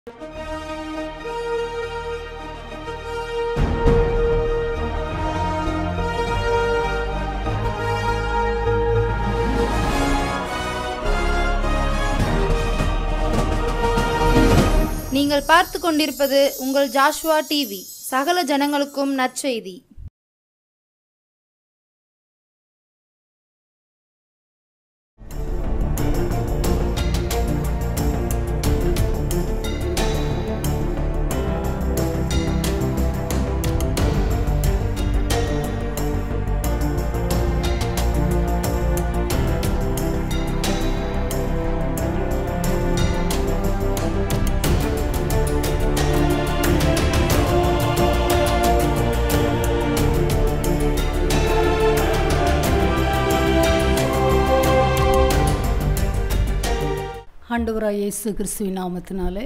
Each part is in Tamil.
நீங்கள் பார்த்து கொண்டிருப்பது உங்கள் ஜாஷ்வா டிவி. சகல ஜனங்களுக்கும் நற்செய்தி. ஆண்டவராய் இயேசு கிறிஸ்துவின் நாமத்தினாலே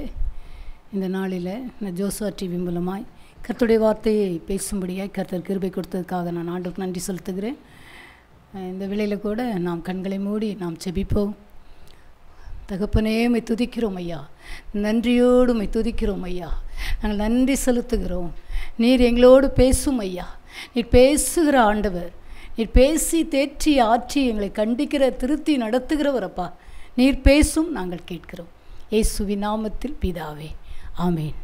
இந்த நாளில் இந்த ஜோஸ்வா டிவி மூலமாய் கர்த்தருடைய வார்த்தையை பேசும்படியாய் கர்த்தர் கிருபை கொடுத்ததுக்காக நான் ஆண்டவருக்கு நன்றி செலுத்துகிறேன். இந்த வேளையில் கூட நாம் கண்களை மூடி நாம் செபிப்போம். தகப்பனே, உம்மை துதிக்கிறோம் ஐயா, நன்றியோடு உம்மை துதிக்கிறோம் ஐயா, நாங்கள் நன்றி செலுத்துகிறோம். நீர் எங்களோடு பேசும் ஐயா, நீர் பேசுகிற ஆண்டவர், நீர் பேசி தேற்றி ஆற்றி எங்களை கண்டிக்கிற திருத்தி நடத்துகிறவரப்பா. நீர் பேசும், நாங்கள் கேட்கிறோம். இயேசுவின் நாமத்தில் பிதாவே, ஆமேன்.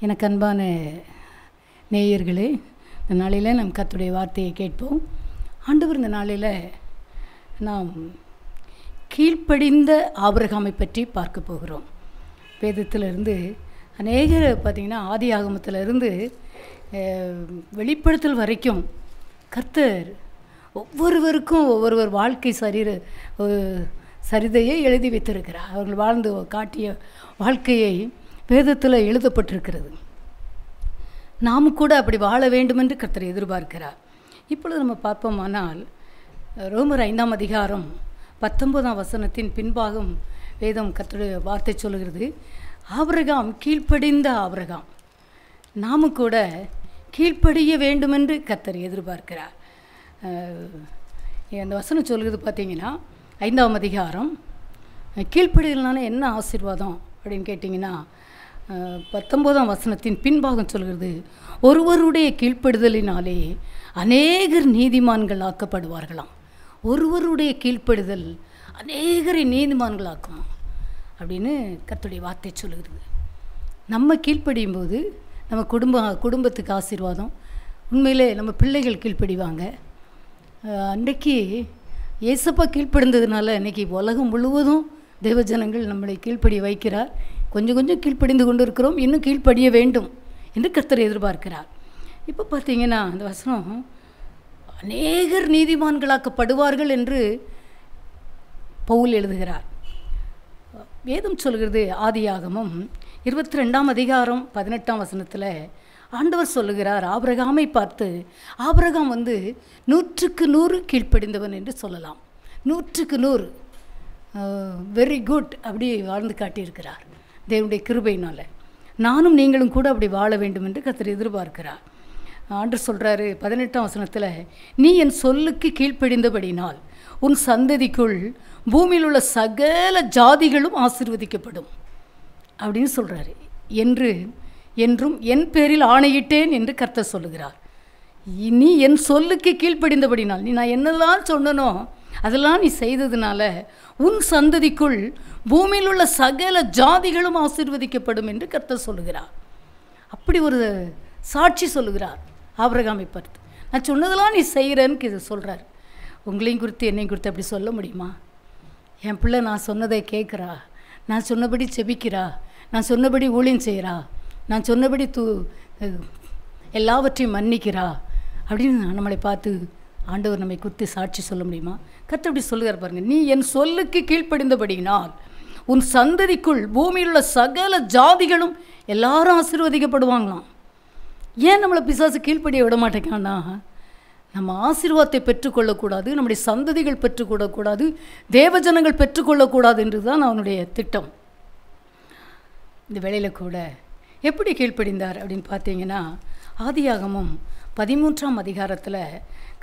எனக்கு அன்பான நேயர்களே, இந்த நாளில் நம் கர்த்தருடைய வார்த்தையை கேட்போம். ஆண்டவர் இந்த நாளில் நாம் கீழ்ப்படிந்த ஆபிரகாமை பற்றி பார்க்க போகிறோம். வேதத்திலிருந்து அநேகர் பார்த்திங்கன்னா ஆதி ஆகமத்திலிருந்து வெளிப்படுத்தல் வரைக்கும் கர்த்தர் ஒவ்வொருவருக்கும் ஒவ்வொருவர் வாழ்க்கை சரிதையை எழுதி வைத்திருக்கிறார். அவர்கள் வாழ்ந்து காட்டிய வாழ்க்கையை வேதத்தில் எழுதப்பட்டிருக்கிறது. நாம் கூட அப்படி வாழ வேண்டும் என்று கர்த்தர் எதிர்பார்க்கிறார். இப்பொழுது நம்ம பார்ப்போமானால் ரோமர் 5ஆம் அதிகாரம் 19ஆம் வசனத்தின் பின்பாகம் வேதம் கர்த்தருடைய வார்த்தை சொல்கிறது, ஆபிரகாம் கீழ்ப்படிந்த ஆபிரகாம். நாம் கூட கீழ்ப்படிய வேண்டுமென்று கர்த்தர் எதிர்பார்க்கிறார். அந்த வசனம் சொல்கிறது பார்த்திங்கன்னா 5ஆம் அதிகாரம், கீழ்ப்படிதல்னால என்ன ஆசீர்வாதம் அப்படின்னு கேட்டிங்கன்னா 19ஆம் வசனத்தின் பின்பாகம் சொல்கிறது, ஒருவருடைய கீழ்ப்படுதலினாலே அநேகர் நீதிமான்கள் ஆக்கப்படுவார்களாம். ஒருவருடைய கீழ்ப்படுதல் அநேகரை நீதிமான்களாக்கும் அப்படின்னு கர்த்தருடைய வார்த்தை சொல்கிறது. நம்ம கீழ்ப்படியும் போது நம்ம குடும்பத்துக்கு ஆசீர்வாதம். உண்மையிலே நம்ம பிள்ளைகள் கீழ்ப்படிவாங்க. அன்றைக்கு இயேசப்பா கீழ்ப்படிந்ததுனால இன்றைக்கி உலகம் முழுவதும் தேவஜனங்கள் நம்மளை கீழ்ப்படிய வைக்கிறார். கொஞ்சம் கொஞ்சம் கீழ்ப்படிந்து கொண்டு இருக்கிறோம், இன்னும் கீழ்ப்படிய வேண்டும் என்று கர்த்தர் எதிர்பார்க்கிறார். இப்போ பார்த்தீங்கன்னா அந்த வசனம் அநேகர் நீதிமான்களாக்கப்படுவார்கள் என்று பவுல் எழுதுகிறார். வேதம் சொல்கிறது, ஆதியாகமம் 22ஆம் அதிகாரம் 18ஆம் வசனத்தில் ஆண்டவர் சொல்லுகிறார், ஆபிரகாமை பார்த்து, ஆபிரகாம் 100க்கு 100 கீழ்ப்படிந்தவன் என்று சொல்லலாம். 100க்கு 100 வெரி குட் அப்படி வாழ்ந்து காட்டியிருக்கிறார் தேவனுடைய கிருபையினால். நானும் நீங்களும் கூட அப்படி வாழ வேண்டும் என்று கர்த்தர் எதிர்பார்க்கிறார். ஆண்டவர் சொல்கிறாரு 18ஆம் வசனத்தில், நீ என் சொல்லுக்கு கீழ்ப்படிந்தபடினால் உன் சந்ததிக்குள் பூமியில் உள்ள சகல ஜாதிகளும் ஆசீர்வதிக்கப்படும் அப்படின்னு சொல்கிறாரு. என்றும் என் பேரில் ஆணையிட்டேன் என்று கர்த்தர் சொல்லுகிறார். நீ என் சொல்லுக்கு கீழ்ப்படிந்தபடினால், நான் என்னெல்லாம் சொன்னனோ அதெல்லாம் நீ செய்ததுனால உன் சந்ததிக்குள் பூமியில் உள்ள சகல ஜாதிகளும் ஆசீர்வதிக்கப்படும் என்று கர்த்தர் சொல்லுகிறார். அப்படி ஒரு சாட்சி சொல்லுகிறார் ஆபிரகாமை பார்த்து. நான் சொன்னதெல்லாம் நீ செய்கிறேன்னு இது சொல்கிறார். உங்களையும் குறித்து என்னையும் குறித்து அப்படி சொல்ல முடியுமா? என் பிள்ளை நான் சொன்னதை கேட்குறா, நான் சொன்னபடி செபிக்கிறா, நான் சொன்னபடி ஊழியம் செய்கிறா, நான் சொன்னபடி எல்லாவற்றையும் மன்னிக்கிறா அப்படின்னு நம்மளை பார்த்து ஆண்டவர் நம்மை குறித்து சாட்சி சொல்ல முடியுமா? கர்த்தர் அப்படி சொல்லுகிறார் பாருங்கள், நீ என் சொல்லுக்கு கீழ்ப்படிந்தபடியினால் உன் சந்ததிக்குள் பூமியில் உள்ள சகல ஜாதிகளும் எல்லாரும் ஆசீர்வதிக்கப்படுவாங்களாம். ஏன் நம்மளை பிசாசு கீழ்ப்படிய விட மாட்டேங்கானா? நம்ம ஆசீர்வாதத்தை பெற்றுக்கொள்ளக்கூடாது, நம்முடைய சந்ததிகள் பெற்றுக்கொள்ளக்கூடாது, தேவஜனங்கள் பெற்றுக்கொள்ளக்கூடாது என்று தான் அவனுடைய திட்டம். இந்த வேளையில் கூட எப்படி கீழ்ப்படிந்தார் அப்படின்னு பார்த்தீங்கன்னா, ஆதியாகமம் 13ஆம் அதிகாரத்தில்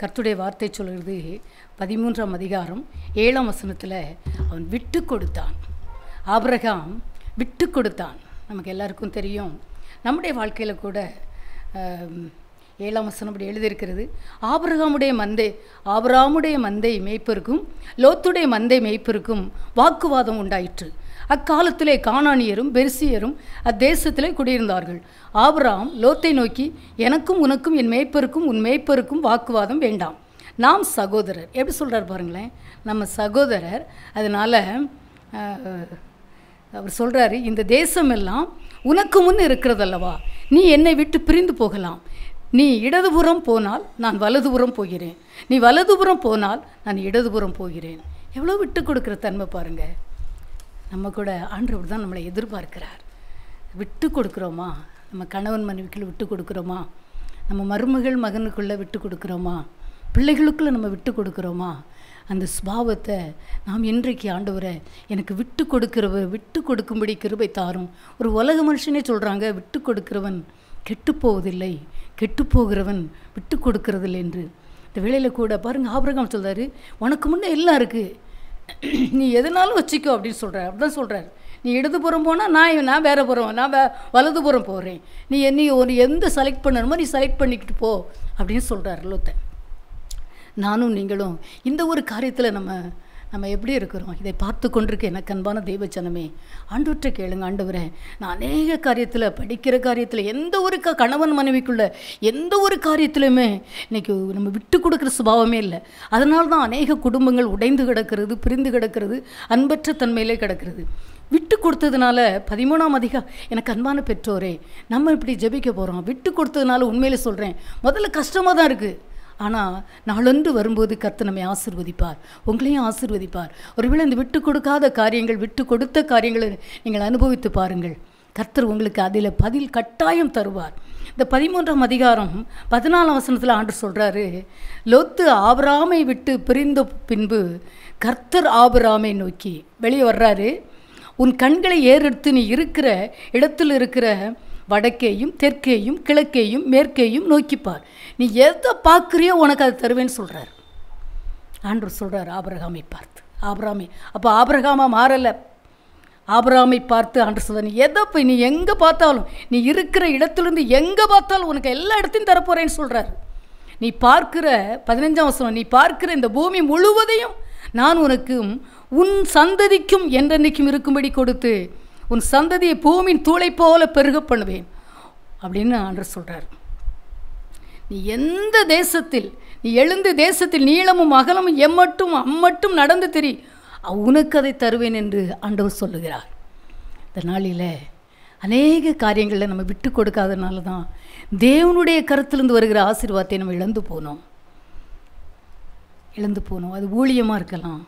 கர்த்தருடைய வார்த்தை சொல்கிறது. 13ஆம் அதிகாரம் 7ஆம் வசனத்தில் அவன் விட்டு கொடுத்தான். ஆபிரகாம் விட்டு கொடுத்தான். நமக்கு எல்லாருக்கும் தெரியும். நம்முடைய வாழ்க்கையில் கூட 7ஆம் வசனம் அப்படி எழுதியிருக்கிறது. ஆபிரகாமுடைய மந்தை மேய்ப்பருக்கும் லோத்துடைய மந்தை மேய்ப்பருக்கும் வாக்குவாதம் உண்டாயிற்று. அக்காலத்திலே கானானியரும் பெர்சியரும் அத்தேசத்திலே குடியிருந்தார்கள். ஆபிரகாம் லோத்தை நோக்கி, எனக்கும் உனக்கும் என் மேய்ப்பருக்கும் உன் மேய்ப்பருக்கும் வாக்குவாதம் வேண்டாம், நாம் சகோதரர். எப்படி சொல்கிறார் பாருங்களேன், நம்ம சகோதரர். அதனால் அவர் சொல்கிறாரு, இந்த தேசமெல்லாம் உனக்கு முன் இருக்கிறதல்லவா, நீ என்னை விட்டு பிரிந்து போகலாம். நீ இடதுபுறம் போனால் நான் வலதுபுறம் போகிறேன், நீ வலதுபுறம் போனால் நான் இடதுபுறம் போகிறேன். எவ்வளோ விட்டு கொடுக்குற தன்மை பாருங்கள். நம்ம கூட ஆண்டவர் தான் நம்மளை எதிர்பார்க்கிறார். விட்டு கொடுக்குறோமா? நம்ம கணவன் மனைவிக்குள்ளே விட்டு கொடுக்குறோமா? நம்ம மருமகள் மகனுக்குள்ளே விட்டு கொடுக்குறோமா? பிள்ளைகளுக்குள்ளே நம்ம விட்டு கொடுக்குறோமா? அந்த சுபாவத்தை நாம் இன்றைக்கு ஆண்டவரை எனக்கு விட்டு கொடுக்கும்படி கிருபை தாரும். ஒரு உலக மனுஷனே சொல்கிறாங்க, விட்டு கொடுக்கிறவன் கெட்டு போவதில்லை, கெட்டு போகிறவன் விட்டு கொடுக்கறதில்லை என்று. இந்த வேளையில் கூட பாருங்கள், ஆபிரகாம் சொல்கிறாரு, உனக்கு முன்னே எல்லாம் இருக்குது, நீ எதுனாலும் வச்சுக்கோ அப்படின்னு சொல்கிறார். அப்படிதான் சொல்கிறார். நீ இடதுபுறம் போனால் நான் வேறு புறம், நான் வலதுபுறம் போகிறேன், நீ ஒரு எந்த செலக்ட் பண்ணணுமோ நீ செலக்ட் பண்ணிக்கிட்டு போ அப்படின்னு சொல்கிறார் லோத்தை. நானும் நீங்களும் இந்த ஒரு காரியத்தில் நம்ம எப்படி இருக்கிறோம்? இதை பார்த்து கொண்டிருக்க எனக்கு அன்பான தெய்வச்சனமே, ஆண்டவற்றை கேளுங்க. ஆண்டவரே, நான் அநேக காரியத்தில், படிக்கிற காரியத்தில், எந்த ஒரு கணவன் மனைவிக்குள்ள எந்த ஒரு காரியத்திலுமே இன்றைக்கி நம்ம விட்டு கொடுக்குற சுபாவமே இல்லை. அதனால தான் அநேக குடும்பங்கள் உடைந்து கிடக்கிறது, பிரிந்து கிடக்கிறது, அன்பற்ற தன்மையிலே கிடக்கிறது. விட்டு கொடுத்ததுனால 13ஆம் அதிகாரம், எனக்கு அன்பான பெற்றோரே, நம்ம இப்படி ஜெபிக்க போகிறோம். விட்டு கொடுத்ததுனால உண்மையிலே சொல்கிறேன், முதல்ல கஷ்டமாக தான் இருக்குது. ஆனால் நாளொன்று வரும்போது கர்த்தர் நம்மை ஆசீர்வதிப்பார், உங்களையும் ஆசீர்வதிப்பார். ஒருவேளை இந்த விட்டு கொடுக்காத காரியங்கள், விட்டு கொடுத்த காரியங்களை நீங்கள் அனுபவித்து பாருங்கள். கர்த்தர் உங்களுக்கு அதில் பதில் கட்டாயம் தருவார். இந்த 13ஆம் அதிகாரம் 14ஆம் வசனத்தில் ஆண்டவர் சொல்கிறாரு, லோத்து ஆபிரகாமை விட்டு பிரிந்த பின்பு கர்த்தர் ஆபிரகாமை நோக்கி வெளியே வர்றாரு. உன் கண்களை ஏறெடுத்து நீ இருக்கிற இடத்தில் இருக்கிற வடக்கேயும் தெற்கேயும் கிழக்கேயும் மேற்கேயும் நோக்கிப்பார், நீ எதை பார்க்குறியோ உனக்கு அதை தருவேன்னு சொல்கிறார். ஆண்டவர் சொல்கிறார் ஆபிரகாமை பார்த்து. அப்போ ஆபிரகாமா மாறலை, ஆபிரகாமை பார்த்து ஆண்டவர் சொல்கிறார், நீ எதை போய் நீ எங்கே பார்த்தாலும், நீ இருக்கிற இடத்துலேருந்து எங்கே பார்த்தாலும் உனக்கு எல்லா இடத்தையும் தரப்போகிறேன்னு சொல்கிறார். நீ பார்க்கிற 15ஆம் வசனம், நீ பார்க்கிற இந்த பூமி முழுவதையும் நான் உனக்கும் உன் சந்ததிக்கும் என்றென்னைக்கும் இருக்கும்படி கொடுத்து உன் சந்ததியை பூமியின் தூளை போல பெருக பண்ணுவேன் அப்படின்னு ஆண்டவர் சொல்கிறார். நீ எந்த தேசத்தில், நீ எழுந்த தேசத்தில் நீளமும் அகலமும் அம்மட்டும் நடந்து திரி, உனக்கு அதை தருவேன் என்று ஆண்டவர் சொல்லுகிறார். இந்த நாளில் அநேக காரியங்களில் நம்ம விட்டு கொடுக்காதனால தான் தேவனுடைய கருத்திலிருந்து வருகிற ஆசீர்வாதத்தை நம்ம இழந்து போனோம். அது ஊழியமாக இருக்கலாம்,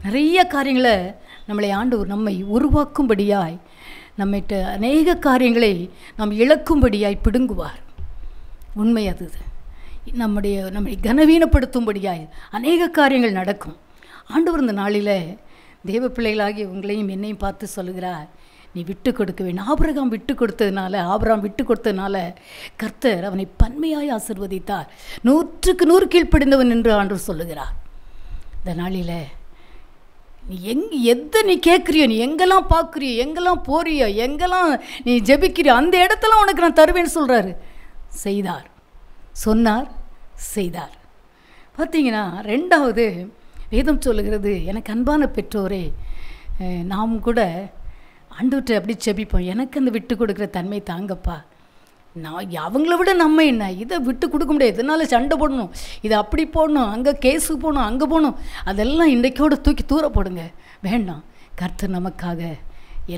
நிறைய காரியங்களை நம்மளை ஆண்டவர் நம்மை உருவாக்கும்படியாய், நம்மகிட்ட அநேக காரியங்களை நாம் இழக்கும்படியாய் பிடுங்குவார். உண்மை அது. நம்மை கனவீனப்படுத்தும்படியாய் அநேக காரியங்கள் நடக்கும். ஆண்டவர் இந்த நாளில் தேவ பிள்ளைகளாகி உங்களையும் என்னையும் பார்த்து சொல்லுகிறார், நீ விட்டு கொடுக்க வேண்டும். ஆபிரகாம் விட்டு கொடுத்ததுனால கர்த்தர் அவனை பன்மையாய் ஆசீர்வதித்தார். 100க்கு 100 கீழ்ப்படிந்தவன் என்று ஆண்டவர் சொல்லுகிறார். இந்த நாளில் நீ எதை நீ கேட்குறியோ, நீ எங்கெல்லாம் பார்க்குறியோ, எங்கெல்லாம் போறியோ, எங்கெல்லாம் நீ ஜெபிக்கிறியோ, அந்த இடத்தெல்லாம் உனக்கு நான் தருவேன்னு சொல்கிறாரு. சொன்னார், செய்தார். பார்த்தீங்கன்னா, 2வது வேதம் சொல்லுகிறது, எனக்கு அன்பான பெற்றோரே, நாம் கூட ஆண்டவர்கிட்ட அப்படி ஜெபிப்போம், எனக்கு அந்த விட்டு கொடுக்குற தன்மை தாங்கப்பா. நான் அவங்கள விட நம்ம என்ன, இதை விட்டு கொடுக்க முடியாது, இதனால் சண்டை போடணும், இதை அப்படி போடணும், அங்கே கேஸுக்கு போகணும், அங்கே போகணும், அதெல்லாம் இன்றைக்கோட தூக்கி தூர போடுங்க, வேண்டாம். கர்த்தர் நமக்காக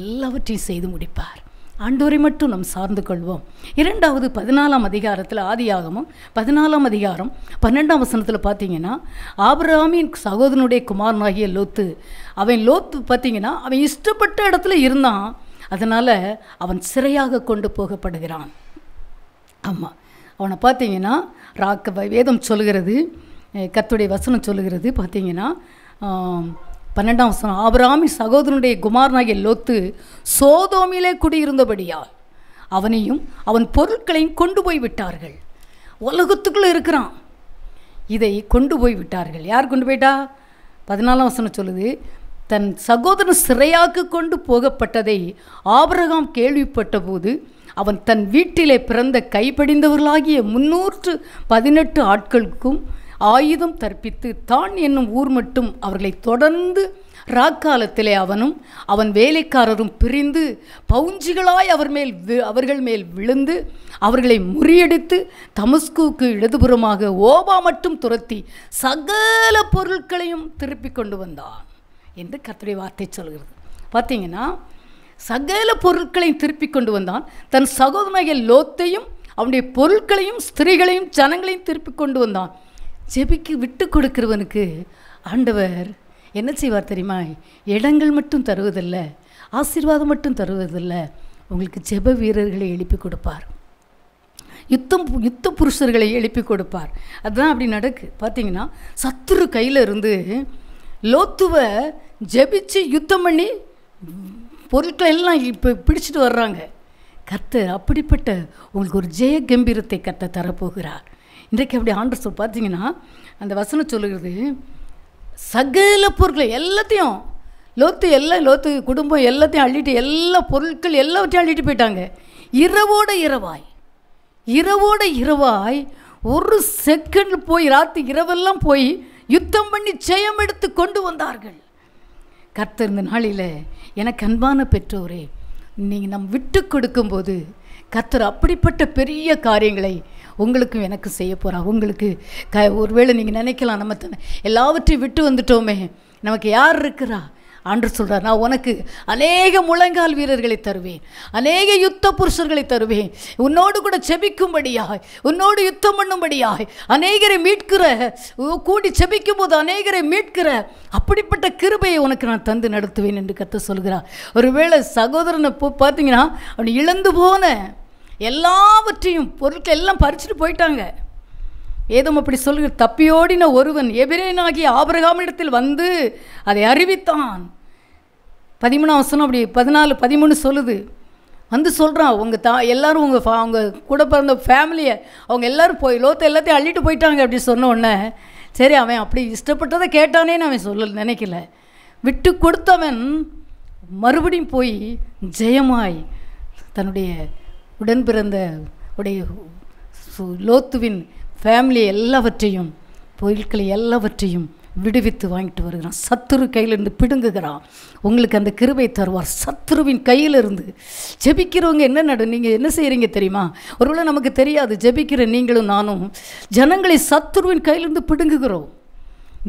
எல்லாவற்றையும் செய்து முடிப்பார். ஆண்டவரை மட்டும் நாம் சார்ந்து கொள்வோம். 2வது 14ஆம் அதிகாரத்தில், ஆதியாகமம் 14ஆம் அதிகாரம் 12ஆம் வசனத்தில் பார்த்தீங்கன்னா, ஆபிரகாமின் சகோதரனுடைய குமாரனாகிய லோத்து பார்த்தீங்கன்னா, அவன் இஷ்டப்பட்ட இடத்துல இருந்தான், அதனால் அவன் சிறையாக கொண்டு போகப்படுகிறான். ஆமாம், அவனை பார்த்தீங்கன்னா வேதம் சொல்லுகிறது, கர்த்தருடைய வசனம் சொல்லுகிறது பார்த்தீங்கன்னா, 12ஆம் வசனம், ஆபிரகாமின் சகோதரனுடைய குமாரனாகிய லோத்து சோதோமிலே குடியிருந்தபடியால் அவனையும் அவன் பொருட்களையும் கொண்டு போய் விட்டார்கள். உலகத்துக்குள்ளே இருக்கிறான், இதை கொண்டு போய் விட்டார்கள். யார் கொண்டு போயிட்டா? 14ஆம் வசனம் சொல்லுது, தன் சகோதரன் சிறையாக்கு கொண்டு போகப்பட்டதை ஆபிரகாம் கேள்விப்பட்ட போது அவன் தன் வீட்டிலே பிறந்த கைப்படிந்தவர்களாகிய 318 ஆட்களுக்கும் ஆயுதம் தற்பித்து தான் என்னும் ஊர் மட்டும் அவர்களை தொடர்ந்து ராக்காலத்திலே அவனும் அவன் வேலைக்காரரும் பிரிந்து பவுஞ்சிகளாய் அவர்கள் மேல் விழுந்து அவர்களை முறியடித்து தமஸ்குவுக்கு இடதுபுறமாக ஓபா மட்டும் துரத்தி சகல பொருட்களையும் திருப்பி கொண்டு வந்தான் என்று கர்த்தருடைய வார்த்தை சொல்கிறது. பார்த்தீங்கன்னா, சகல பொருட்களையும் திருப்பி கொண்டு வந்தான். தன் சகோதரனாகிய லோத்தையும் அவனுடைய பொருட்களையும் ஸ்திரீகளையும் ஜனங்களையும் திருப்பி கொண்டு வந்தான். ஜெபிக்கு விட்டு கொடுக்கிறவனுக்கு ஆண்டவர் என்ன செய்வார் தெரியுமா? இடங்கள் மட்டும் தருவதில்லை, ஆசீர்வாதம் மட்டும் தருவதில்லை, உங்களுக்கு ஜெப வீரர்களை எழுப்பி கொடுப்பார், யுத்த புருஷர்களை எழுப்பி கொடுப்பார். அதுதான் அப்படி நடக்கு. பார்த்தீங்கன்னா, சத்துரு கையில் இருந்து லோத்துவை ஜெபிச்சு யுத்தம் பண்ணி பொருட்களை எல்லாம் இப்போ பிடிச்சிட்டு வர்றாங்க. கர்த்தர் அப்படிப்பட்ட உங்களுக்கு ஒரு ஜெய கம்பீரத்தை கர்த்தர் தரப்போகிறார். இன்றைக்கு அப்படி ஆண்டவர் சொல் பார்த்தீங்கன்னா, அந்த வசனம் சொல்லுகிறது, சகல பொருட்களை எல்லாத்தையும் லோத்து குடும்பம் எல்லாத்தையும் அள்ளிட்டு, எல்லா பொருட்கள் எல்லாவற்றையும் அள்ளிட்டு போயிட்டாங்க. இரவோட இரவாய் ஒரு செகண்ட் போய் ராத்திரி இரவெல்லாம் போய் யுத்தம் பண்ணி ஜெயம் எடுத்து கொண்டு வந்தார்கள். கர்த்தர் இந்த நாளில் எனக்கு அன்பான பெற்றோரே, நீங்கள் நம் விட்டு கொடுக்கும்போது கர்த்தர் அப்படிப்பட்ட பெரிய காரியங்களை உங்களுக்கும் எனக்கு செய்ய போகிறார். உங்களுக்கு ஒருவேளை நீங்கள் நினைக்கலாம், நம்ம எல்லாவற்றையும் விட்டு வந்துட்டோமே, நமக்கு யார் இருக்கிறா? ஆண்டவர் சொல்கிறார், நான் உனக்கு அநேக முழங்கால் வீரர்களை தருவேன், அநேக யுத்த புருஷர்களை தருவேன், உன்னோடு கூட செபிக்கும்படியாய், உன்னோடு யுத்தம் பண்ணும்படியாய், அநேகரை மீட்கிற, கூடி செபிக்கும் போது அநேகரை மீட்கிற அப்படிப்பட்ட கிருபையை உனக்கு நான் தந்து நடத்துவேன் என்று கர்த்தர் சொல்கிறார். ஒருவேளை சகோதரனை பார்த்தீங்கன்னா, அவன் இழந்து போன எல்லாவற்றையும் பொருட்கள் எல்லாம் பறிச்சுட்டு போயிட்டாங்க. ஏதோ அப்படி சொல்லுகிற, தப்பியோடின ஒருவன் எபிரேயனாகிய ஆபிரகாமிடத்தில் வந்து அதை அறிவித்தான். 13 வசனம் அப்படி 14-13 சொல்லுது. வந்து சொல்கிறான், உங்கள் எல்லோரும் அவங்க கூட பிறந்த ஃபேமிலியை அவங்க எல்லோரும் போய் லோத்தை எல்லாத்தையும் அள்ளிட்டு போயிட்டாங்க அப்படி சொன்ன உடனே, சரி அவன் அப்படி இஷ்டப்பட்டதை கேட்டானேன்னு அவன் நினைக்கல. விட்டு கொடுத்தவன் மறுபடியும் போய் ஜெயமாய் தன்னுடைய உடன் பிறந்த உடைய லோத்துவின் ஃபேமிலி எல்லாவற்றையும் பொருட்களை எல்லாவற்றையும் விடுவித்து வாங்கிட்டு வருகிறான். சத்துரு கையிலிருந்து பிடுங்குகிறான். உங்களுக்கு அந்த கிருபை தருவார். சத்துருவின் கையிலிருந்து ஜெபிக்கிறவங்க நீங்கள் என்ன செய்கிறீங்க தெரியுமா? ஒருவேளை நமக்கு தெரியாது. ஜெபிக்கிற நீங்களும் நானும் ஜனங்களை சத்துருவின் கையிலிருந்து பிடுங்குகிறோம்,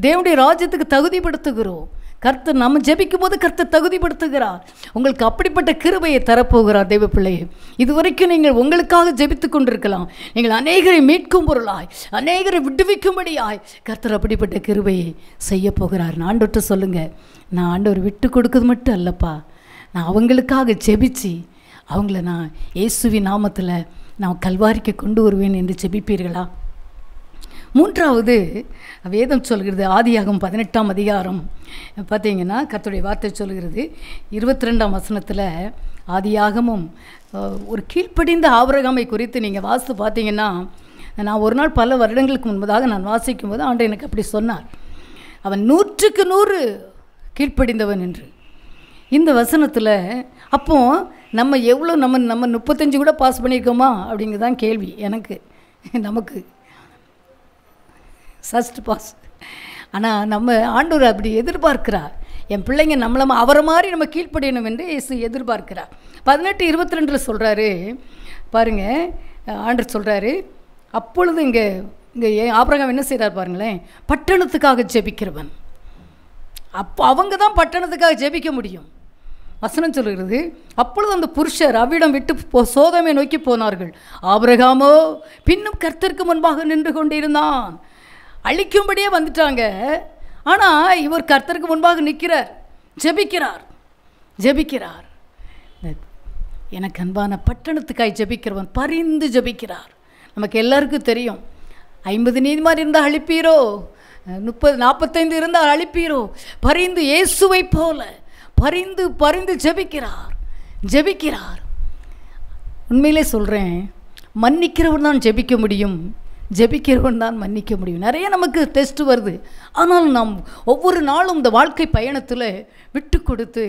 தேவனுடைய ராஜ்யத்துக்கு தகுதிப்படுத்துகிறோம். கர்த்தர் நம்ம ஜெபிக்கும் போது கர்த்தர் தகுதிப்படுத்துகிறார். உங்களுக்கு அப்படிப்பட்ட கிருபையை தரப்போகிறார். தெய்வ பிள்ளையே, இதுவரைக்கும் நீங்கள் உங்களுக்காக ஜெபித்து கொண்டிருக்கலாம். நீங்கள் அநேகரை மீட்கும் பொருளாய், அநேகரை விடுவிக்கும்படியாய் கர்த்தர் அப்படிப்பட்ட கிருபையை செய்ய போகிறார். நான் ஆண்டவர்கிட்ட சொல்லுங்கள், நான் ஆண்டவர் விட்டு கொடுக்குறது மட்டும் அல்லப்பா, நான் அவங்களுக்காக ஜெபிச்சு அவங்கள நான் இயேசுவின் நாமத்தில் நான் கல்வாரிக்கு கொண்டு வருவேன் என்று ஜெபிப்பீர்களா? மூன்றாவது வேதம் சொல்கிறது, ஆதியாகமம் 18ஆம் அதிகாரம் பார்த்தீங்கன்னா கர்த்தருடைய வார்த்தை சொல்கிறது 22ஆம் வசனத்தில், ஆதியாகமும் ஒரு கீழ்ப்படிந்த ஆபிரகாமை குறித்து நீங்கள் வாசித்து பார்த்தீங்கன்னா, நான் ஒரு நாள் பல வருடங்களுக்கு முன்பதாக நான் வாசிக்கும் போது ஆண்டவர் எனக்கு அப்படி சொன்னார், அவன் 100க்கு 100 கீழ்ப்படிந்தவன் என்று. இந்த வசனத்தில் அப்போ நம்ம எவ்வளோ நம்ம 35 கூட பாஸ் பண்ணியிருக்கோமா அப்படிங்கிறதான் கேள்வி எனக்கு. நமக்கு ஃபஸ்ட் பாஸ். ஆனால் நம்ம ஆண்டவர் அப்படி எதிர்பார்க்கிறார். என் பிள்ளைங்க நம்மளை அவரை மாதிரி நம்ம கீழ்ப்படியணும் என்று இயேசு எதிர்பார்க்கிறார். 18:22 சொல்கிறாரு பாருங்கள், ஆண்டவர் சொல்கிறாரு, அப்பொழுது இங்கே ஆபிரகாம் என்ன செய்கிறார் பாருங்களேன், பட்டணத்துக்காக ஜெபிக்கிறவன். அப்போ அவங்க தான் பட்டணத்துக்காக ஜெபிக்க முடியும். வசனம் சொல்கிறது, அப்பொழுது அந்த புருஷர் அவ்விடம் விட்டு சோதோமை நோக்கி போனார்கள். ஆபிரகாமோ பின்னும் கர்த்தருக்கு முன்பாக நின்று கொண்டிருந்தான். அழிக்கும்படியே வந்துட்டாங்க. ஆனால் இவர் கர்த்தருக்கு முன்பாக நிற்கிறார், ஜெபிக்கிறார். எனக்கு அன்பான பட்டணத்துக்காய் ஜெபிக்கிறவன் பரிந்து ஜெபிக்கிறார். நமக்கு எல்லாருக்கும் தெரியும், 50 நீதிமான் இருந்தால் அழிப்பீரோ, 30-45 இருந்தால் அழிப்பீரோ, பரிந்து இயேசுவை போல பரிந்து ஜெபிக்கிறார். உண்மையிலே சொல்கிறேன், மன்னிக்கிறவர் தான் ஜெபிக்க முடியும், ஜெபிக்கிறவன் தான் மன்னிக்க முடியும். நிறைய நமக்கு டெஸ்ட் வருது. ஆனால் நாம் ஒவ்வொரு நாளும் இந்த வாழ்க்கை பயணத்தில் விட்டு கொடுத்து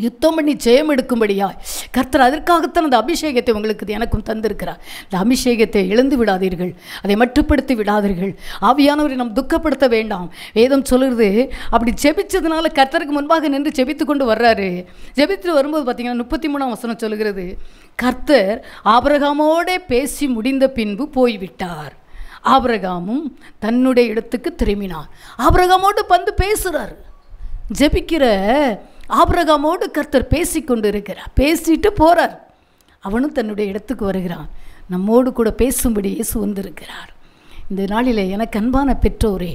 யுத்தம் பண்ணி ஜெயம் எடுக்கும்படியாய் கர்த்தர் அதற்காகத்தான் அந்த அபிஷேகத்தை உங்களுக்கு எனக்கும் தந்திருக்கிறார். இந்த அபிஷேகத்தை இழந்து விடாதீர்கள், அதை மட்டுப்படுத்தி விடாதீர்கள். ஆவியானவரை நாம் துக்கப்படுத்த வேண்டாம். வேதம் சொல்லுறது, அப்படி ஜெபிச்சதுனால கர்த்தருக்கு முன்பாக நின்று ஜெபித்து கொண்டு வர்றாரு. ஜெபித்து வரும்போது பார்த்தீங்கன்னா 33ஆம் வசனம் சொல்லுகிறது, கர்த்தர் ஆபிரகாமோடே பேசி முடிந்த பின்பு போய்விட்டார். ஆபிரகாமும் தன்னுடைய இடத்துக்கு திரும்பினார். ஆபிரகாமோடு வந்து பேசுகிறார். ஜெபிக்கிற ஆபிரகாமோடு கர்த்தர் பேசிக்கொண்டு இருக்கிறார். பேசிட்டு போகிறார். அவனும் தன்னுடைய இடத்துக்கு வருகிறான். நம்மோடு கூட பேசும்படி இயேசு வந்திருக்கிறார். இந்த நாளில் எனக்கு அன்பான பெற்றோரே,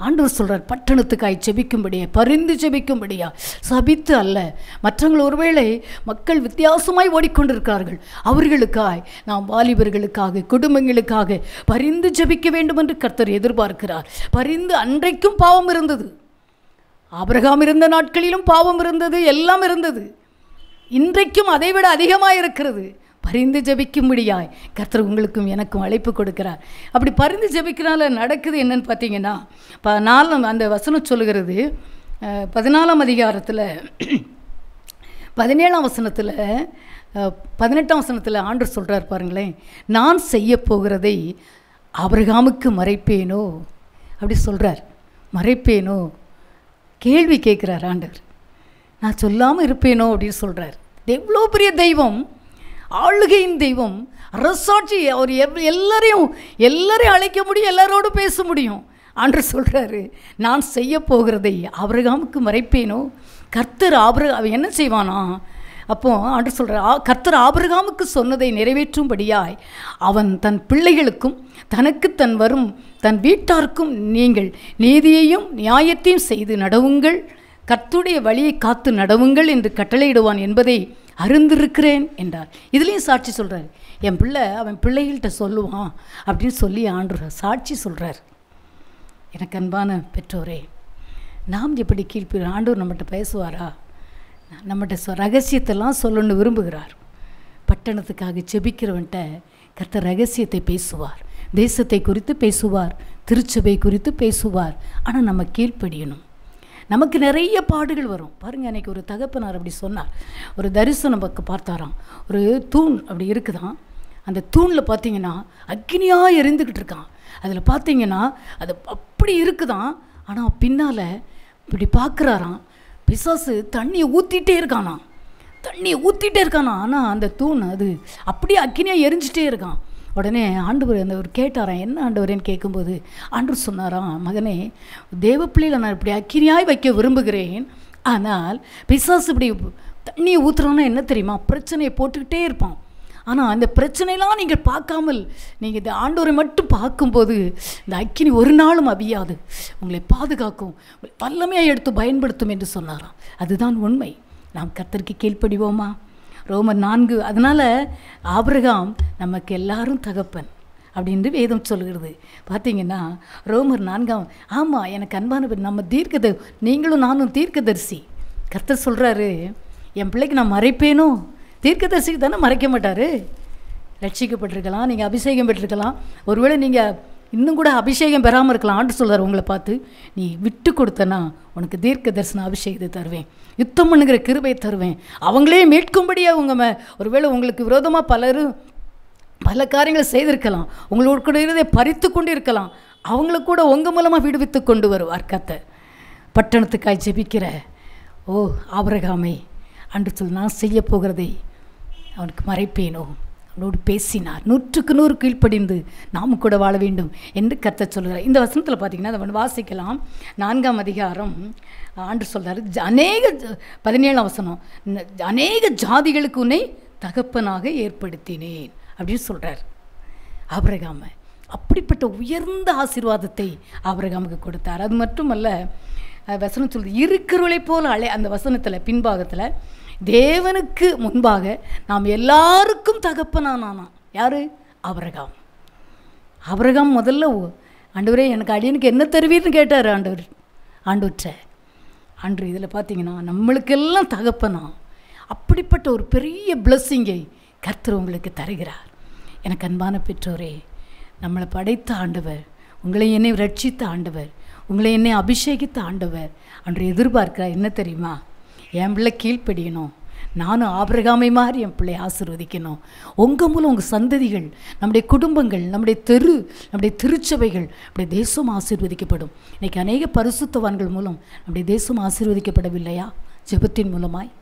ஆண்டவர் சொல்கிறார், பட்டணத்துக்காய் ஜெபிக்கும்படியா, பரிந்து ஜெபிக்கும்படியா, சபித்து அல்ல. மற்றவர்கள் ஒருவேளை மக்கள் வித்தியாசமாய் ஓடிக்கொண்டிருக்கிறார்கள். அவர்களுக்காய் நாம் வாலிபர்களுக்காக, குடும்பங்களுக்காக பரிந்து ஜெபிக்க வேண்டும் என்று கர்த்தர் எதிர்பார்க்கிறார். பரிந்து அன்றைக்கும் பாவம் இருந்தது. ஆபிரகாம் இருந்த நாட்களிலும் பாவம் இருந்தது, எல்லாம் இருந்தது. இன்றைக்கும் அதைவிட அதிகமாக இருக்கிறது. பரிந்து ஜெபிக்கும்படியாய் கர்த்தர் உங்களுக்கும் எனக்கும் அழைப்பு கொடுக்கிறார். அப்படி பரிந்து ஜெபிக்கிறனால நடக்குது என்னன்னு பார்த்தீங்கன்னா, 4 அந்த வசனம் சொல்லுகிறது, 14ஆம் அதிகாரத்தில் 17ஆம் வசனத்தில் 18ஆம் வசனத்தில் ஆண்டவர் சொல்கிறார் பாருங்களேன், நான் செய்ய போகிறதை ஆபிரகாமுக்கு மறைப்பேனோ அப்படி சொல்கிறார். மறைப்பேனோ கேள்வி கேட்குறார் ஆண்டவர். நான் சொல்லாமல் இருப்பேனோ அப்படின்னு சொல்கிறார். எவ்வளோ பெரிய தெய்வம், ஆளுகையின் தெய்வம், அரசாட்சி. அவர் எல்லாரையும் அழைக்க முடியும், எல்லாரோடு பேச முடியும். ஆண்டவர் சொல்கிறாரு, நான் செய்ய போகிறதை ஆபிரகாமுக்கு மறைப்பேனோ. கர்த்தர் அவன் என்ன செய்வானா? அப்போ ஆண்டவர் சொல்கிறார், கர்த்தர் ஆபிரகாமுக்கு சொன்னதை நிறைவேற்றும்படியாய் அவன் தன் பிள்ளைகளுக்கும் தனக்கு தன் வீட்டாருக்கும் நீங்கள் நீதியையும் நியாயத்தையும் செய்து நடவுங்கள், கர்த்தருடைய வழியை காத்து நடவுங்கள் என்று கட்டளையிடுவான் என்பதை அறிந்திருக்கிறேன் என்றார். இதுலேயும் சாட்சி சொல்கிறார். என் பிள்ளை அவன் பிள்ளைகள்கிட்ட சொல்லுவான் அப்படின்னு சொல்லி ஆண்டவர் சாட்சி சொல்கிறார். எனக்கு அன்பான பெற்றோரே, நாம் எப்படி கீழ்ப்போம்? ஆண்டவர் நம்மகிட்ட பேசுவாரா? நம்மகிட்ட ரகசியத்தெல்லாம் சொல்லணும்னு விரும்புகிறார். பட்டணத்துக்காக ஜெபிக்கிறவன்ட்ட கர்த்தர் ரகசியத்தை பேசுவார். தேசத்தை குறித்து பேசுவார், திருச்சபை குறித்து பேசுவார். ஆனால் நம்ம கீழ்ப்படியணும். நமக்கு நிறைய பாடுகள் வரும் பாருங்கள். அன்றைக்கி ஒரு தகப்பனார் அப்படி சொன்னார். ஒரு தரிசனம் பார்த்தாராம். ஒரு தூண் அப்படி இருக்குதான். அந்த தூணில் பார்த்தீங்கன்னா அக்னியாக எரிந்துக்கிட்டு இருக்கான். அதில் பார்த்தீங்கன்னா அது அப்படி இருக்குதான். ஆனால் பின்னால் இப்படி பார்க்குறாராம், பிசாசு தண்ணியை ஊற்றிட்டே இருக்கானா. ஆனால் அந்த தூண் அது அப்படியே அக்கினியாக எரிஞ்சிட்டே இருக்கான். உடனே ஆண்டவர் ஒரு கேட்டாராம், என்ன ஆண்டவரேன்னு கேட்கும்போது ஆண்டவர் சொன்னாராம், மகனே, தேவ பிள்ளைகளை நான் இப்படி அக்கினியாய் வைக்க விரும்புகிறேன். ஆனால் பிசாசு இப்படி தண்ணியை ஊற்றுறான்னா என்ன தெரியுமா? பிரச்சனையை போட்டுக்கிட்டே இருப்பான். ஆனால் அந்த பிரச்சனைலாம் நீங்கள் பார்க்காமல் நீங்கள் இந்த ஆண்டவரை மட்டும் பார்க்கும்போது இந்த அக்கினி ஒரு நாளும் அவியாது, உங்களை பாதுகாக்கும், வல்லமையாக எடுத்து பயன்படுத்தும் என்று சொன்னாராம். அதுதான் உண்மை. நாம் கர்த்தருக்கு கீழ்ப்படிவோமா? ரோமர் 4. அதனால் ஆபிரகாம் நமக்கு எல்லாரும் தகப்பன் அப்படின்னு வேதம் சொல்கிறது. பார்த்தீங்கன்னா ரோமர் 4. ஆமாம், எனக்கு அன்பான நம்ம நீங்களும் நானும் தீர்க்கதரிசி. கர்த்தர் சொல்கிறாரு, என் பிள்ளைக்கு நான் மறைப்பேனோ? தீர்க்கதரிசிக்கு தானே மறைக்க மாட்டார். ரட்சிக்கப்பட்டிருக்கலாம், நீங்கள் அபிஷேகம் பெற்றிருக்கலாம், ஒருவேளை நீங்கள் இன்னும் கூட அபிஷேகம் பெறாமல் இருக்கலாம். ஆண்டு சொல்கிறார், உங்களை பார்த்து, நீ விட்டு கொடுத்தனா உனக்கு தீர்க்க தரிசன அபிஷேகத்தை தருவேன், யுத்தம் பண்ணுகிற கிருபையை தருவேன், அவங்களே மீட்கும்படியாக ஒருவேளை உங்களுக்கு விரோதமாக பல காரியங்களை செய்திருக்கலாம், உங்களோட கூட இருதை பறித்து கொண்டு இருக்கலாம், அவங்கள கூட உங்கள் மூலமாக விடுவித்து கொண்டு வருவார் கர்த்தர். பட்டணத்துக்காய் ஜெபிக்கிற ஆபிரகாமை அன்று சொல், நான் செய்ய போகிறதை அவனுக்கு மறைப்பேனோ. அவனோடு பேசினார். 100க்கு 100 கீழ்ப்படிந்து நாமும் கூட வாழ வேண்டும் என்று கர்த்தர் சொல்கிறார். இந்த வசனத்தில் பார்த்தீங்கன்னா அதை வாசிக்கலாம். 4ஆம் அதிகாரம் ஆண்டு சொல்கிறார், 17ஆம் வசனம், அநேக ஜாதிகளுக்கு உன்னை தகப்பனாக ஏற்படுத்தினேன் அப்படின்னு சொல்கிறார். ஆபிரகாமை அப்படிப்பட்ட உயர்ந்த ஆசீர்வாதத்தை ஆபிரகாமுக்கு கொடுத்தார். அது மட்டுமல்ல, வசனம் சொல்லுது, இருக்கிறவளை போல அந்த வசனத்தில் பின்பாகத்தில் தேவனுக்கு முன்பாக நாம் எல்லாருக்கும் தகப்பனானான். யார்? ஆபிரகாம் முதல்ல, ஆண்டவரே எனக்கு அடியனுக்கு என்ன தருவீர்னு கேட்டார் ஆண்டவர்கிட்ட. அன்று இதில் பார்த்தீங்கன்னா நம்மளுக்கெல்லாம் தகப்பனா. அப்படிப்பட்ட ஒரு பெரிய பிளஸ்ஸிங்கை கர்த்தர் உங்களுக்கு தருகிறார். எனக்கு அன்பான பெற்றோரே, நம்மளை படைத்த ஆண்டவர், உங்களை என்னை ரட்சித்த ஆண்டவர், உங்களை என்னை அபிஷேகித்த ஆண்டவர் அன்று எதிர்பார்க்கிறார். என்ன தெரியுமா? என் பிள்ளை கீழ்ப்படியணும், நானும் ஆபிரகாமை மாதிரி என் பிள்ளை ஆசீர்வதிக்கணும். உங்கள் மூலம் உங்கள் சந்ததிகள், நம்முடைய குடும்பங்கள், நம்முடைய தெரு, நம்முடைய திருச்சபைகள், நம்முடைய தேசம் ஆசீர்வதிக்கப்படும். இன்றைக்கி அநேக பரிசுத்தவான்கள் மூலம் நம்முடைய தேசம் ஆசீர்வதிக்கப்படவில்லையா? ஜெபத்தின் மூலமாய்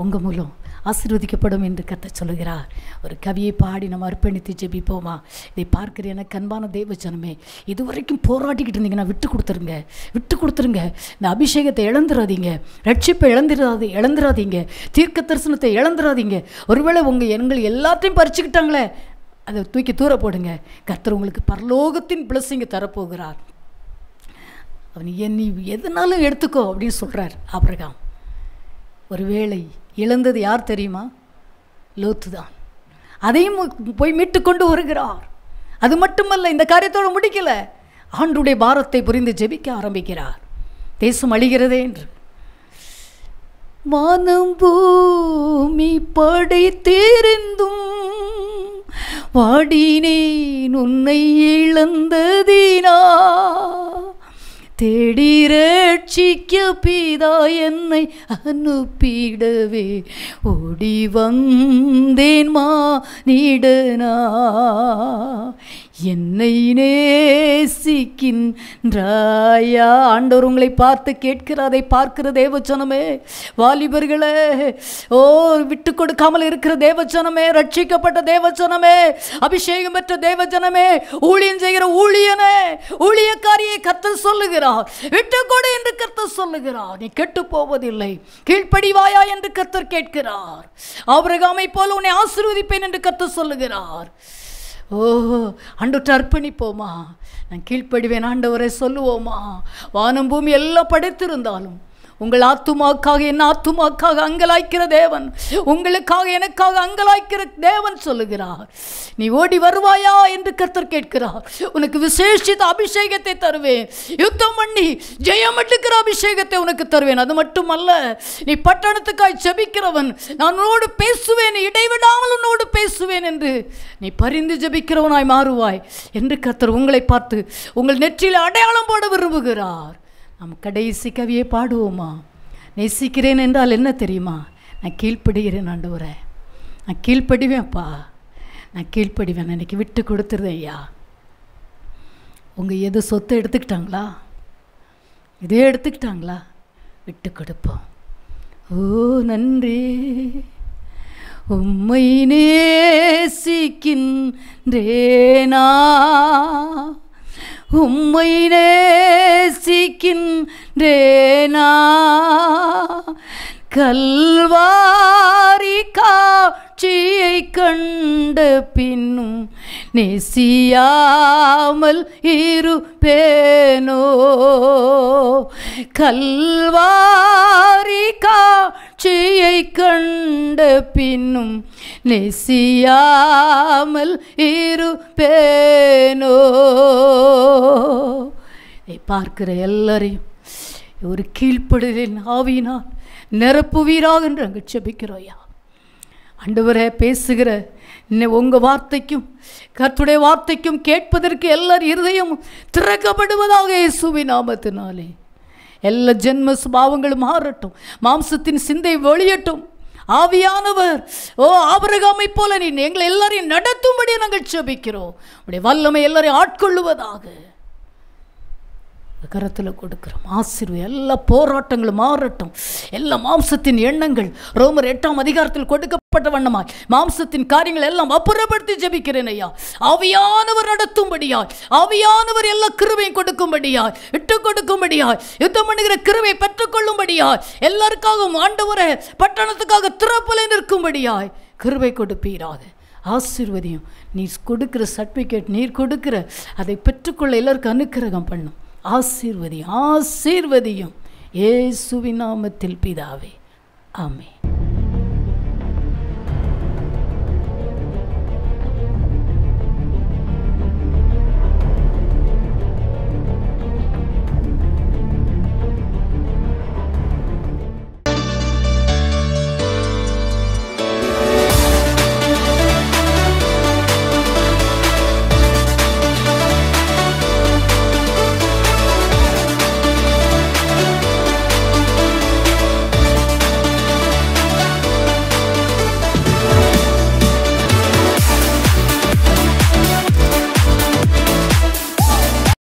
உங்கள் மூலம் ஆசீர்வதிக்கப்படும் என்று கர்த்தர் சொல்லுகிறார். ஒரு கவியை பாடி நம்ம அர்ப்பணித்து ஜெபிப்போமா? இதை பார்க்கிற எனக்கு அன்பான தேவ ஜனமே, இதுவரைக்கும் போராடிக்கிட்டு இருந்தீங்கன்னா விட்டு கொடுத்துருங்க. இந்த அபிஷேகத்தை இழந்துடாதீங்க, ரட்சிப்பை இழந்துடாதீங்க, தீர்க்க தரிசனத்தை இழந்துடாதீங்க. ஒருவேளை எங்கள் எல்லாத்தையும் பறிச்சுக்கிட்டாங்களே, அதை தூக்கி தூர போடுங்க. கர்த்தர் உங்களுக்கு பரலோகத்தின் பிளஸிங்க தரப்போகிறார். அவன் நீ எதுனாலும் எடுத்துக்கோ அப்படின்னு சொல்கிறார் ஆபிரகாம். ஒருவேளை இழந்தது யார் தெரியுமா? லோத்து தான். அதையும் போய் மீட்டு கொண்டு வருகிறார். அது மட்டுமல்ல, இந்த காரியத்தோடு முடிக்கல, ஆண்டுடைய பாரத்தை புரிந்து ஜெபிக்க ஆரம்பிக்கிறார். தேசம் அழிகிறதே என்று. வானம் பூமி படைத்தேரிந்தும் வாடினேன் உன்னை இழந்ததினா, தேடி ரட்சிக்க பிதா என்னை அனுப்பிடவே ஓடி வந்தேன் மானிடனா, என்னை நேசிக்கின்றாயா. ஆண்டவர் உங்களை பார்த்து கேட்கிற, அதை பார்க்கிற தேவச்சனமே, வாலிபர்களே, விட்டு கொடுக்காமல் இருக்கிற தேவச்சனமே, ரட்சிக்கப்பட்ட தேவச்சனமே, அபிஷேகம் பெற்ற தேவஜனமே, ஊழியம் செய்கிற ஊழியனே, ஊழியக்காரியை கர்த்தர் சொல்லுகிறார், விட்டு கொடு என்று கர்த்தர் சொல்லுகிறார். நீ கெட்டு போவதில்லை, கீழ்ப்படிவாயா என்று கர்த்தர் கேட்கிறார். ஆபிரகாமை போல உன்னை ஆசீர்வதிப்பேன் என்று கர்த்தர் சொல்லுகிறார். ஆண்டவர்கிட்ட அர்ப்பணிப்போமா? நான் கீழ்ப்படிவேன் ஆண்டவரை சொல்லுவோமா? வானம் பூமி எல்லாம் படைத்திருந்தாலும் உங்கள் ஆத்துமாக்காக, என் ஆத்துமாக்காக அங்கலாய்க்கிற தேவன், உங்களுக்காக எனக்காக அங்கலாய்க்கிற தேவன் சொல்லுகிறார். நீ ஓடி வருவாயா என்று கர்த்தர் கேட்கிறார். உனக்கு விசேஷித்த அபிஷேகத்தை தருவேன், யுத்தம் பண்ணி ஜெயம் எடுக்கிற அபிஷேகத்தை உனக்கு தருவேன். அது மட்டுமல்ல, நீ பட்டணத்துக்காய் ஜெபிக்கிறவன், நான் உன்னோடு பேசுவேன், இடைவிடாமல் உன்னோடு பேசுவேன் என்று நீ பரிந்து ஜெபிக்கிறவனாய் மாறுவாய் என்று கர்த்தர் உங்களை பார்த்து உங்கள் நெற்றியில் அடையாளம் போட விரும்புகிறார். நம்ம கடைசி கவியை பாடுவோமா? நேசிக்கிறேன் என்றால் என்ன தெரியுமா? நான் கீழ்ப்படுகிறேன் ஆண்டவரே, நான் கீழ்ப்படிவேன்ப்பா, நான் கீழ்ப்படிவேன். அன்றைக்கி விட்டு கொடுத்துருதேன் ஐயா. உங்கள் எது சொத்தை எடுத்துக்கிட்டாங்களா? இதே எடுத்துக்கிட்டாங்களா? விட்டு கொடுப்போம். ஓ நன்றி, உம்மை நேசிக்கின்றேனா, உம்மை நேசிக்கின்றேனா, கல்வாரி காட்சியை கண்ட பின்னும் நேசியாமல் இருப்பேனோ, கல்வாரி காட்சியை கண்ட பின்னும் நேசியாமல் இருப்பேனோ. பார்க்கிற எல்லாரையும் ஒரு கீழ்ப்படுதலின் ஆவியினால் நிரப்புவீராக என்று அங்கு ஜெபிக்கிறோயா. ஆண்டவரே, பேசுகிற உங்கள் வார்த்தைக்கும் கர்த்தருடைய வார்த்தைக்கும் கேட்பதற்கு எல்லார் இருதயம் திறக்கப்படுவதாக இயேசுவின் நாமத்தினாலே. எல்லா ஜென்ம சுபாவங்களும் மாறட்டும், மாம்சத்தின் சிந்தை வெளியட்டும். ஆவியானவர் ஆபிரகாமை போல நீ எங்களை எல்லாரையும் நடத்தும்படி நாங்கள் ஜெபிக்கிறோம். உடைய வல்லமை எல்லாரையும் ஆட்கொள்ளுவதாக கரத்தில் கொடுக்கிறோம். ஆசீர்வாதம். எல்லா போராட்டங்களும் மாறட்டும். எல்லா மாம்சத்தின் எண்ணங்கள் ரோமர் 8ஆம் அதிகாரத்தில் கொடுக்கப்பட்ட வண்ணமாய் மாம்சத்தின் காரியங்கள் எல்லாம் அப்புறப்படுத்தி ஜெபிக்கிறேன் ஐயா. ஆவியானவர் நடத்தும்படியாய், ஆவியானவர் எல்லா கிருபையும் கொடுக்கும்படியாய், விட்டு கொடுக்கும்படியாய், யுத்தம் பண்ணுகிற கிருபை பெற்றுக்கொள்ளும்படியாய், எல்லாருக்காகவும் ஆண்டவரே பட்டணத்துக்காக திறப்பிலே நிற்கும்படியாய் கிருபை கொடுப்பீராக. ஆசீர்வதியும். நீர் கொடுக்கிற சர்டிஃபிகேட், நீர் கொடுக்கிற அதை பெற்றுக்கொள்ள எல்லாருக்கும் அனுக்கிரகம் பண்ணும். ஆசீர்வதியும், ஆசீர்வதியும். இயேசுவின் நாமத்தில் பிதாவே, ஆமென்.